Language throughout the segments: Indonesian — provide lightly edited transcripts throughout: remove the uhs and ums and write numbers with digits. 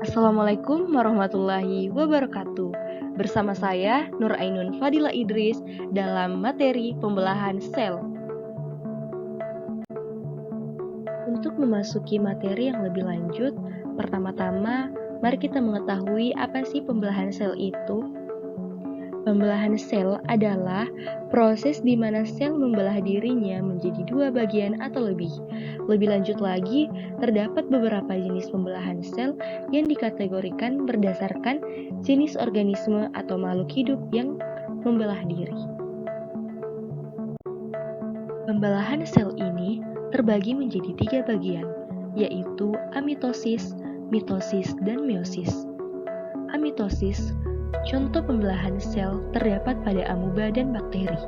Assalamualaikum warahmatullahi wabarakatuh. Bersama saya Nur Ainun Fadila Idris dalam materi pembelahan sel. Untuk memasuki materi yang lebih lanjut, pertama-tama mari kita mengetahui apa sih pembelahan sel itu. Pembelahan sel adalah proses di mana sel membelah dirinya menjadi dua bagian atau lebih. Lebih lanjut lagi, terdapat beberapa jenis pembelahan sel yang dikategorikan berdasarkan jenis organisme atau makhluk hidup yang membelah diri. Pembelahan sel ini terbagi menjadi 3 bagian, yaitu amitosis, mitosis, dan meiosis. Amitosis, contoh pembelahan sel terdapat pada amoeba dan bakteri.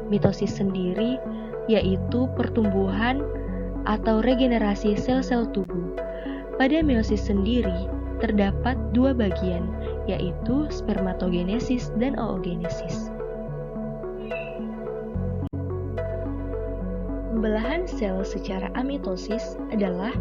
Mitosis sendiri yaitu pertumbuhan atau regenerasi sel-sel tubuh. Pada meiosis sendiri terdapat 2 bagian, yaitu spermatogenesis dan oogenesis. Pembelahan sel secara amitosis adalah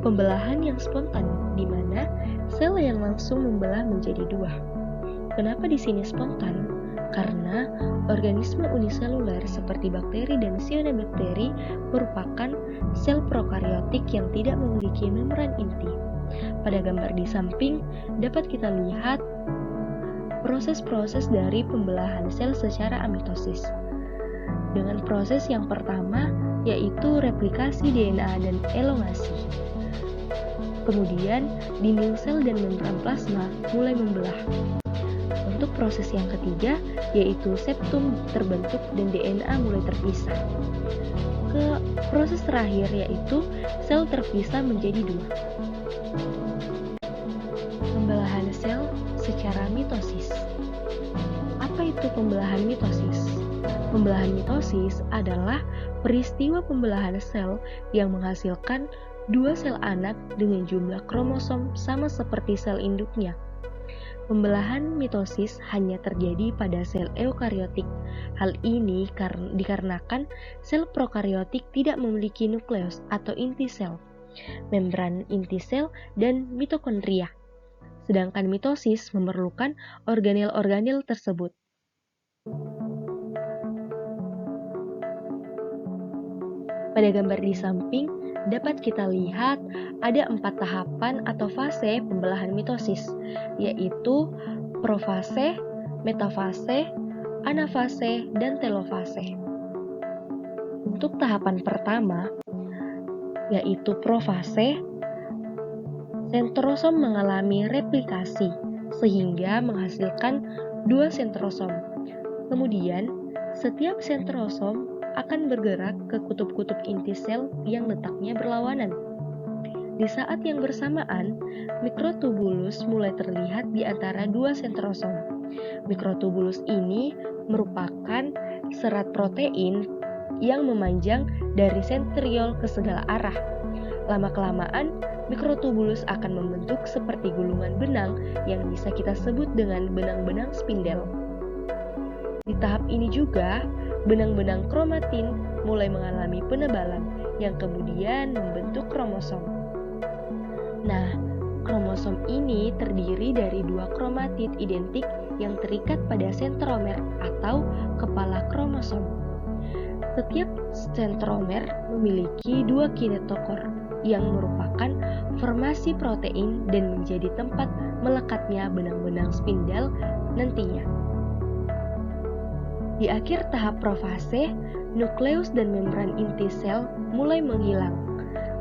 pembelahan yang spontan, di mana sel yang langsung membelah menjadi 2. Kenapa di sini spontan? Karena organisme uniseluler seperti bakteri dan cyanobacteria merupakan sel prokariotik yang tidak memiliki membran inti. Pada gambar di samping dapat kita lihat proses-proses dari pembelahan sel secara amitosis. Dengan proses yang pertama yaitu replikasi DNA dan elongasi. Kemudian dinding sel dan membran plasma mulai membelah. Untuk proses yang ketiga, yaitu septum terbentuk dan DNA mulai terpisah. Ke proses terakhir yaitu sel terpisah menjadi 2. Pembelahan sel secara mitosis. Apa itu pembelahan mitosis? Pembelahan mitosis adalah peristiwa pembelahan sel yang menghasilkan 2 sel anak dengan jumlah kromosom sama seperti sel induknya. Pembelahan mitosis hanya terjadi pada sel eukariotik. Hal ini dikarenakan sel prokariotik tidak memiliki nukleus atau inti sel, membran inti sel, dan mitokondria. Sedangkan mitosis memerlukan organel-organel tersebut. Pada gambar di samping dapat kita lihat ada 4 tahapan atau fase pembelahan mitosis, yaitu profase, metafase, anafase, dan telofase. Untuk tahapan pertama, yaitu profase, sentrosom mengalami replikasi sehingga menghasilkan 2 sentrosom. Kemudian, setiap sentrosom akan bergerak ke kutub-kutub inti sel yang letaknya berlawanan. Di saat yang bersamaan, mikrotubulus mulai terlihat di antara 2 sentrosom. Mikrotubulus ini merupakan serat protein yang memanjang dari sentriol ke segala arah. Lama-kelamaan, mikrotubulus akan membentuk seperti gulungan benang yang bisa kita sebut dengan benang-benang spindel. Di tahap ini juga, benang-benang kromatin mulai mengalami penebalan yang kemudian membentuk kromosom. Nah, kromosom ini terdiri dari 2 kromatid identik yang terikat pada sentromer atau kepala kromosom. Setiap sentromer memiliki 2 kinetokor yang merupakan formasi protein dan menjadi tempat melekatnya benang-benang spindel nantinya. Di akhir tahap profase, nukleus dan membran inti sel mulai menghilang.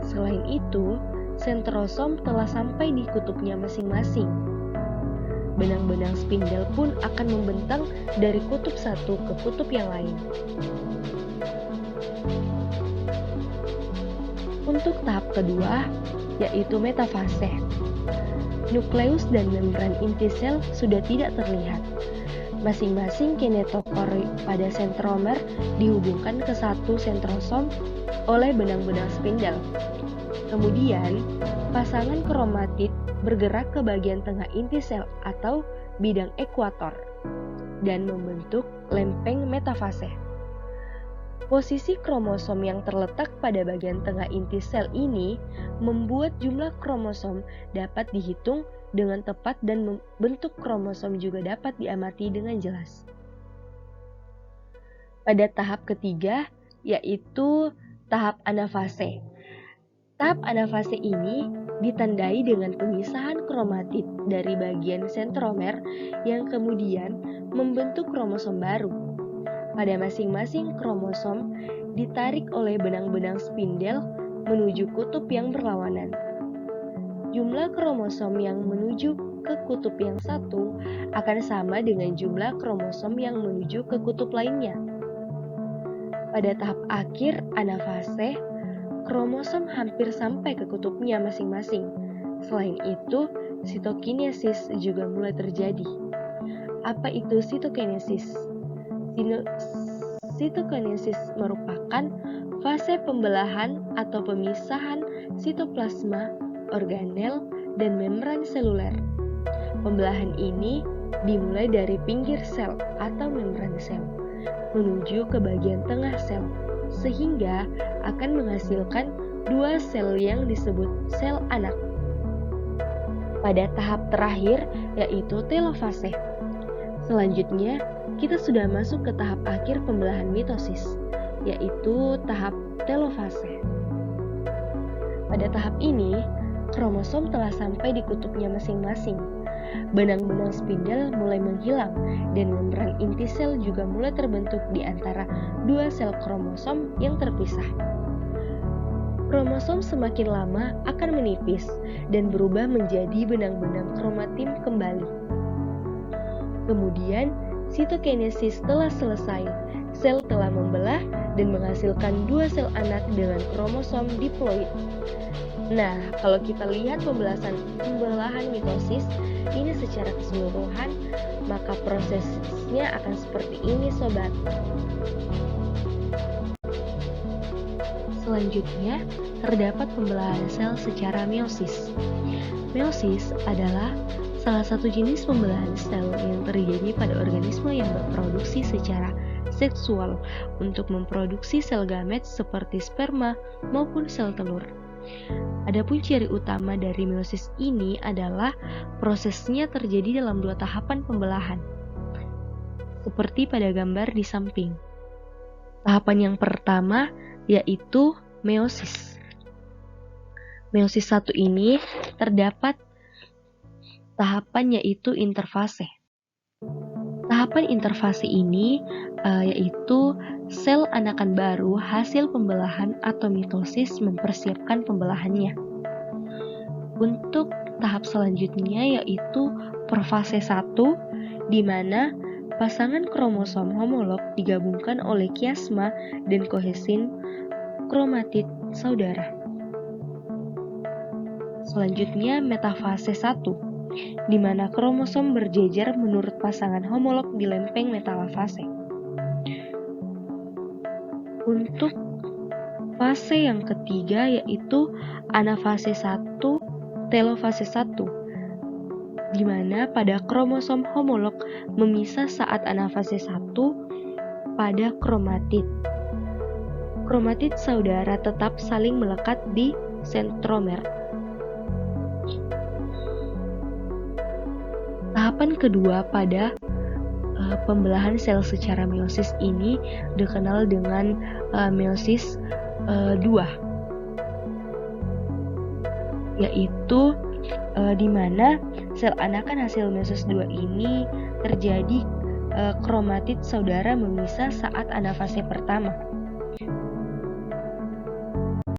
Selain itu, sentrosom telah sampai di kutubnya masing-masing. Benang-benang spindel pun akan membentang dari kutub satu ke kutub yang lain. Untuk tahap kedua, yaitu metafase. Nukleus dan membran inti sel sudah tidak terlihat. Masing-masing kinetokor pada sentromer dihubungkan ke satu sentrosom oleh benang-benang spindel. Kemudian, pasangan kromatid bergerak ke bagian tengah inti sel atau bidang ekuator dan membentuk lempeng metafase. Posisi kromosom yang terletak pada bagian tengah inti sel ini membuat jumlah kromosom dapat dihitung dengan tepat dan bentuk kromosom juga dapat diamati dengan jelas. Pada tahap ketiga, yaitu tahap anafase. Tahap anafase ini ditandai dengan pemisahan kromatid dari bagian sentromer yang kemudian membentuk kromosom baru. Pada masing-masing kromosom ditarik oleh benang-benang spindel menuju kutub yang berlawanan. Jumlah kromosom yang menuju ke kutub yang satu akan sama dengan jumlah kromosom yang menuju ke kutub lainnya. Pada tahap akhir anafase, kromosom hampir sampai ke kutubnya masing-masing. Selain itu, sitokinesis juga mulai terjadi. Apa itu sitokinesis? Sitokinesis merupakan fase pembelahan atau pemisahan sitoplasma, organel, dan membran seluler. Pembelahan ini dimulai dari pinggir sel atau membran sel menuju ke bagian tengah sel, sehingga akan menghasilkan dua sel yang disebut sel anak. Pada tahap terakhir yaitu telofase. Selanjutnya, kita sudah masuk ke tahap akhir pembelahan mitosis, yaitu tahap telofase. Pada tahap ini, kromosom telah sampai di kutubnya masing-masing. Benang-benang spindel mulai menghilang dan membran inti sel juga mulai terbentuk di antara dua sel kromosom yang terpisah. Kromosom semakin lama akan menipis dan berubah menjadi benang-benang kromatin kembali. Kemudian, sitokinesis telah selesai. Sel telah membelah dan menghasilkan dua sel anak dengan kromosom diploid. Nah, kalau kita lihat pembelahan mitosis ini secara keseluruhan, maka prosesnya akan seperti ini, sobat. Selanjutnya, terdapat pembelahan sel secara meiosis. Meiosis adalah salah satu jenis pembelahan sel yang terjadi pada organisme yang berproduksi secara seksual untuk memproduksi sel gamet seperti sperma maupun sel telur. Adapun ciri utama dari meiosis ini adalah prosesnya terjadi dalam dua tahapan pembelahan, seperti pada gambar di samping. Tahapan yang pertama yaitu meiosis. Meiosis 1 ini terdapat tahapan yaitu interfase. Tahapan interfase ini yaitu sel anakan baru hasil pembelahan atau mitosis mempersiapkan pembelahannya. Untuk tahap selanjutnya yaitu profase 1, di mana pasangan kromosom homolog digabungkan oleh kiasma dan kohesin kromatid saudara. Selanjutnya metafase 1, di mana kromosom berjejer menurut pasangan homolog di lempeng metalafase. Untuk fase yang ketiga yaitu anafase 1, telofase 1, di mana pada kromosom homolog memisah saat anafase 1 pada kromatid. Kromatid saudara tetap saling melekat di sentromer. Tahapan kedua pada pembelahan sel secara meiosis ini dikenal dengan meiosis 2, yaitu di mana sel anakan hasil meiosis 2 ini terjadi kromatid saudara memisah saat anafase pertama.